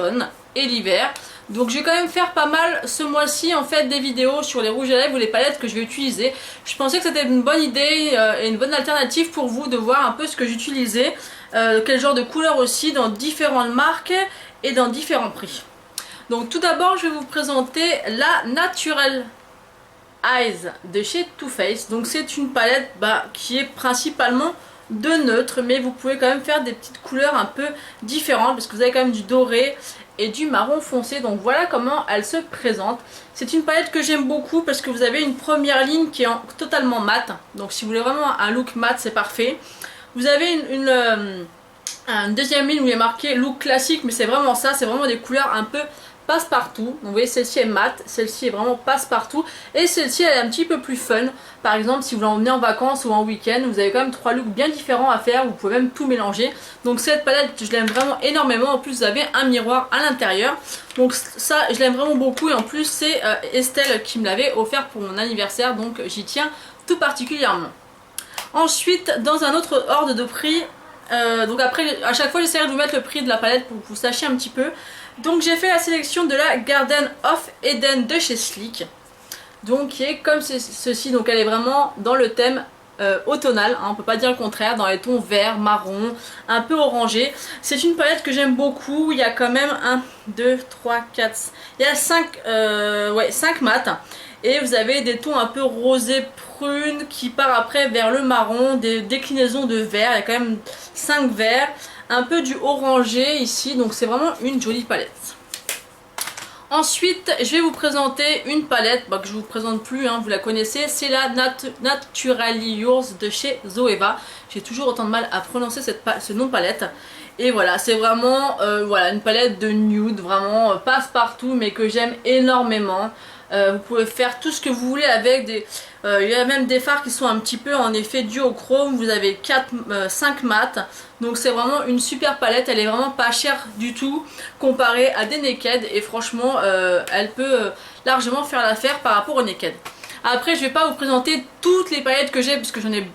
l'automne et l'hiver. Donc je vais quand même faire pas mal ce mois-ci en fait des vidéos sur les rouges à lèvres ou les palettes que je vais utiliser. Je pensais que c'était une bonne idée et une bonne alternative pour vous de voir un peu ce que j'utilisais, quel genre de couleur aussi dans différentes marques et dans différents prix. Donc tout d'abord je vais vous présenter la Natural Eyes de chez Too Faced. Donc c'est une palette qui est principalement de neutre, mais vous pouvez quand même faire des petites couleurs un peu différentes parce que vous avez quand même du doré et du marron foncé. Donc voilà comment elle se présente. C'est une palette que j'aime beaucoup parce que vous avez une première ligne qui est totalement mat. Donc si vous voulez vraiment un look mat, c'est parfait. Vous avez une deuxième ligne où il est marqué look classique, mais c'est vraiment ça, c'est vraiment des couleurs un peu passe-partout. Donc vous voyez, celle-ci est mat, celle-ci est vraiment passe-partout et celle-ci elle est un petit peu plus fun. Par exemple, si vous l'emmenez en vacances ou en week-end, vous avez quand même trois looks bien différents à faire, vous pouvez même tout mélanger. Donc cette palette, je l'aime vraiment énormément. En plus, vous avez un miroir à l'intérieur. Donc ça, je l'aime vraiment beaucoup et en plus, c'est Estelle qui me l'avait offert pour mon anniversaire, donc j'y tiens tout particulièrement. Ensuite, dans un autre ordre de prix, donc après, à chaque fois, j'essaierai de vous mettre le prix de la palette pour que vous sachiez un petit peu. Donc j'ai fait la sélection de la Garden of Eden de chez Sleek. Donc qui est comme ceci, donc elle est vraiment dans le thème automnal, hein, on peut pas dire le contraire, dans les tons vert, marron, un peu orangé. C'est une palette que j'aime beaucoup, il y a quand même 1, 2, 3, 4, il y a 5 mats. Et vous avez des tons un peu rosé prune qui part après vers le marron, des déclinaisons de vert, il y a quand même 5 verts, un peu du orangé ici, donc c'est vraiment une jolie palette. Ensuite, je vais vous présenter une palette que je vous présente plus, hein, vous la connaissez, c'est la Naturally Yours de chez Zoeva. J'ai toujours autant de mal à prononcer ce nom de palette. Et voilà, c'est vraiment voilà, une palette de nude, vraiment passe-partout, mais que j'aime énormément. Vous pouvez faire tout ce que vous voulez avec des... il y a même des fards qui sont un petit peu en effet duochrome. Vous avez 5 mats. Donc c'est vraiment une super palette. Elle est vraiment pas chère du tout comparée à des naked. Et franchement, elle peut largement faire l'affaire par rapport aux naked. Après, je vais pas vous présenter toutes les palettes que j'ai, puisque j'en ai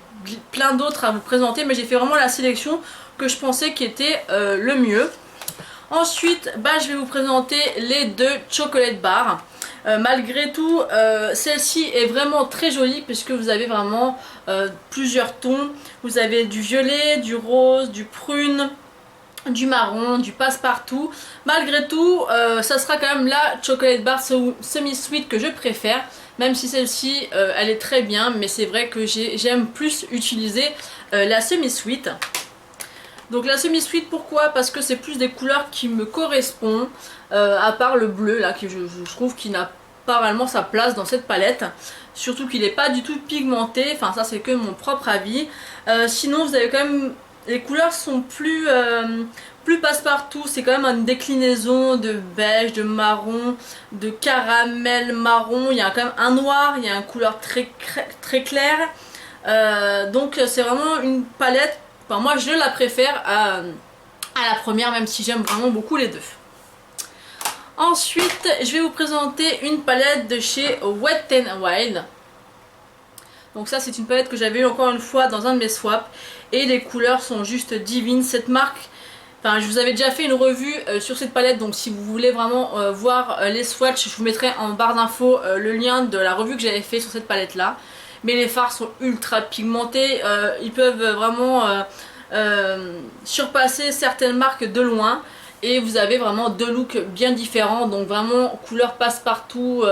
plein d'autres à vous présenter. Mais j'ai fait vraiment la sélection que je pensais qui était le mieux. Ensuite, je vais vous présenter les deux chocolate bars. Malgré tout, celle-ci est vraiment très jolie puisque vous avez vraiment plusieurs tons. Vous avez du violet, du rose, du prune, du marron, du passe-partout. Malgré tout, ça sera quand même la chocolate bar semi-sweet que je préfère. Même si celle-ci, elle est très bien, mais c'est vrai que j'aime plus utiliser la semi-sweet. Donc la semi-sweet, pourquoi? Parce que c'est plus des couleurs qui me correspondent, à part le bleu là, qui je trouve qu'il n'a pas vraiment sa place dans cette palette. Surtout qu'il n'est pas du tout pigmenté, enfin ça c'est que mon propre avis. Sinon vous avez quand même, les couleurs sont plus passe-partout, c'est quand même une déclinaison de beige, de marron, de caramel marron, il y a quand même un noir, il y a une couleur très claire. Donc c'est vraiment une palette. Enfin, moi je la préfère à la première, même si j'aime vraiment beaucoup les deux. Ensuite, je vais vous présenter une palette de chez Wet n Wild. Donc ça, c'est une palette que j'avais eu encore une fois dans un de mes swaps. Et les couleurs sont juste divines. Cette marque, enfin, je vous avais déjà fait une revue sur cette palette. Donc si vous voulez vraiment voir les swatchs, je vous mettrai en barre d'infos le lien de la revue que j'avais fait sur cette palette là. Mais les fards sont ultra pigmentés, ils peuvent vraiment surpasser certaines marques de loin. Et vous avez vraiment deux looks bien différents, donc vraiment couleur passe-partout,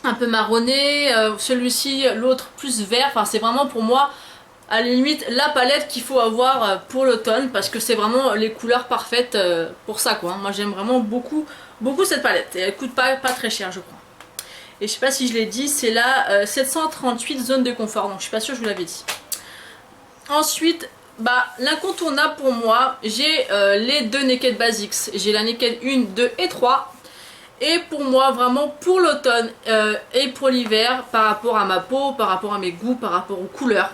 un peu marronné, celui-ci, l'autre plus vert. Enfin c'est vraiment pour moi à la limite la palette qu'il faut avoir pour l'automne, parce que c'est vraiment les couleurs parfaites pour ça quoi. Moi j'aime vraiment beaucoup cette palette et elle coûte pas très cher je crois. Et je sais pas si je l'ai dit, c'est la 738 zone de confort, donc je suis pas sûre que je vous l'avais dit. Ensuite, l'incontournable pour moi, j'ai les deux Naked Basics. J'ai la Naked 1, 2 et 3. Et pour moi, vraiment pour l'automne et pour l'hiver, par rapport à ma peau, par rapport à mes goûts, par rapport aux couleurs,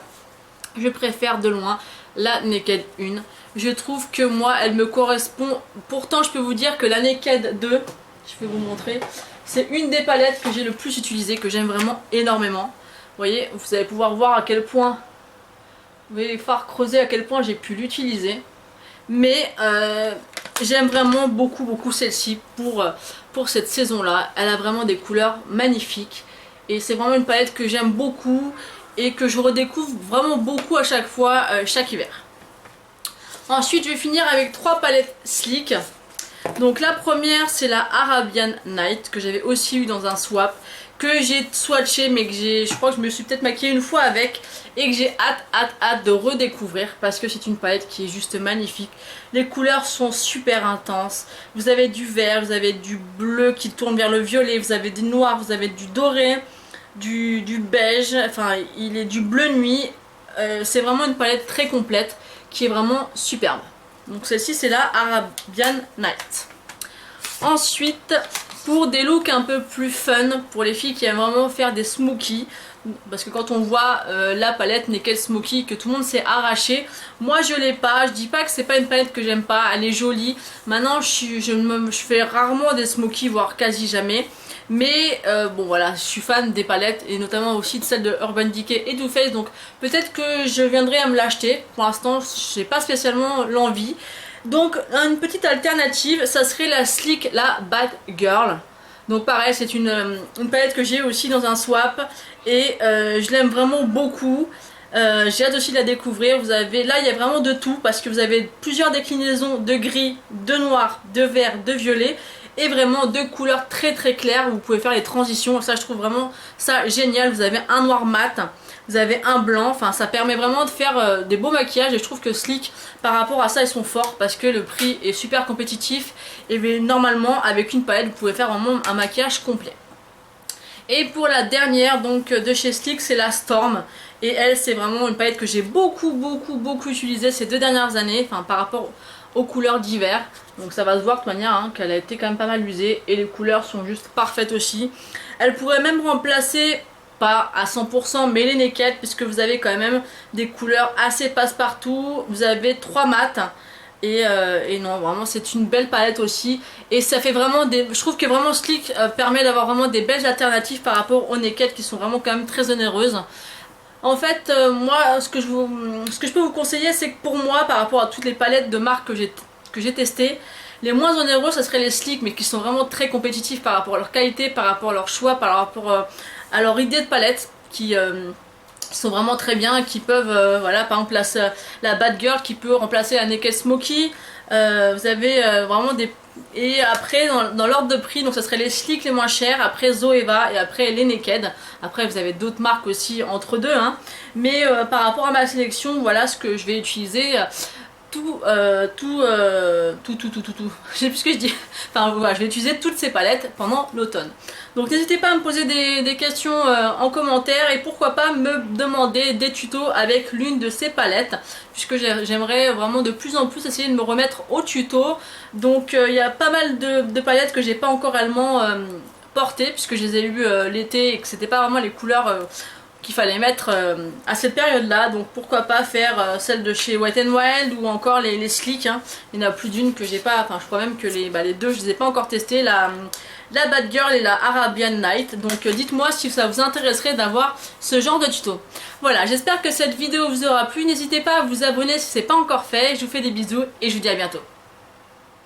je préfère de loin la Naked 1. Je trouve que moi, elle me correspond. Pourtant, je peux vous dire que la Naked 2, je vais vous montrer, c'est une des palettes que j'ai le plus utilisée, que j'aime vraiment énormément. Vous voyez, vous allez pouvoir voir à quel point, vous voyez les fards creusés, à quel point j'ai pu l'utiliser. Mais j'aime vraiment beaucoup celle-ci pour cette saison-là. Elle a vraiment des couleurs magnifiques. Et c'est vraiment une palette que j'aime beaucoup et que je redécouvre vraiment beaucoup à chaque fois, chaque hiver. Ensuite, je vais finir avec 3 palettes Sleek. Donc la première, c'est la Arabian Night que j'avais aussi eu dans un swap, que j'ai swatché mais que je crois que je me suis peut-être maquillée une fois avec et que j'ai hâte de redécouvrir parce que c'est une palette qui est juste magnifique. Les couleurs sont super intenses. Vous avez du vert, vous avez du bleu qui tourne vers le violet, vous avez du noir, vous avez du doré, du beige, enfin il est du bleu nuit. C'est vraiment une palette très complète qui est vraiment superbe. Donc celle-ci c'est la Arabian Night. Ensuite, pour des looks un peu plus fun, pour les filles qui aiment vraiment faire des smokies, parce que quand on voit la palette Naked Smoky que tout le monde s'est arraché, moi je l'ai pas. Je dis pas que c'est pas une palette que j'aime pas, elle est jolie. Maintenant je fais rarement des smokies, voire quasi jamais. Mais bon voilà, je suis fan des palettes et notamment aussi de celles de Urban Decay et Too Faced, donc peut-être que je viendrai à me l'acheter. Pour l'instant, j'ai pas spécialement l'envie. Donc une petite alternative, ça serait la Sleek, la Bad Girl. Donc pareil, c'est une palette que j'ai aussi dans un swap et je l'aime vraiment beaucoup. J'ai hâte aussi de la découvrir. Vous avez là, il y a vraiment de tout parce que vous avez plusieurs déclinaisons de gris, de noir, de vert, de violet. Et vraiment deux couleurs très claires, vous pouvez faire les transitions, ça je trouve vraiment ça génial. Vous avez un noir mat, vous avez un blanc, enfin ça permet vraiment de faire des beaux maquillages et je trouve que Sleek par rapport à ça ils sont forts parce que le prix est super compétitif et normalement avec une palette vous pouvez faire vraiment un maquillage complet. Et pour la dernière donc de chez Sleek, c'est la Storm. Et elle c'est vraiment une palette que j'ai beaucoup utilisée ces 2 dernières années, enfin par rapport aux couleurs d'hiver. Donc ça va se voir de toute manière hein, qu'elle a été quand même pas mal usée et les couleurs sont juste parfaites aussi. Elle pourrait même remplacer, pas à 100%, mais les Naked puisque vous avez quand même des couleurs assez passe-partout. Vous avez 3 mats. Et non, vraiment c'est une belle palette aussi. Et ça fait vraiment des... Je trouve que vraiment Sleek permet d'avoir vraiment des belles alternatives par rapport aux Naked qui sont vraiment quand même très onéreuses. En fait, moi, ce que je peux vous conseiller, c'est que pour moi, par rapport à toutes les palettes de marques que j'ai testées, les moins onéreux, ça serait les Sleek, mais qui sont vraiment très compétitifs par rapport à leur qualité, par rapport à leur choix, par rapport à leur idée de palette, qui sont vraiment très bien, qui peuvent, voilà, par exemple la Bad Girl qui peut remplacer la Naked Smoky. Vous avez vraiment des... Et après dans l'ordre de prix, donc ça serait les Sleek les moins chers, après Zoeva et après les Naked. Après vous avez d'autres marques aussi entre deux hein. Mais par rapport à ma sélection, voilà ce que je vais utiliser. Je sais plus ce que je dis. Enfin voilà, je vais utiliser toutes ces palettes pendant l'automne. Donc n'hésitez pas à me poser des questions en commentaire et pourquoi pas me demander des tutos avec l'une de ces palettes, puisque j'aimerais vraiment de plus en plus essayer de me remettre au tuto. Donc il y a pas mal de palettes que j'ai pas encore réellement portées, puisque je les ai eues l'été et que c'était pas vraiment les couleurs qu'il fallait mettre à cette période là, donc pourquoi pas faire celle de chez Wet n Wild ou encore les Sleek hein. Il y en a plus d'une que j'ai pas, enfin je crois même que les deux je les ai pas encore testées, la Bad Girl et la Arabian Night. Donc dites-moi si ça vous intéresserait d'avoir ce genre de tuto. Voilà, j'espère que cette vidéo vous aura plu, n'hésitez pas à vous abonner si c'est pas encore fait, je vous fais des bisous et je vous dis à bientôt.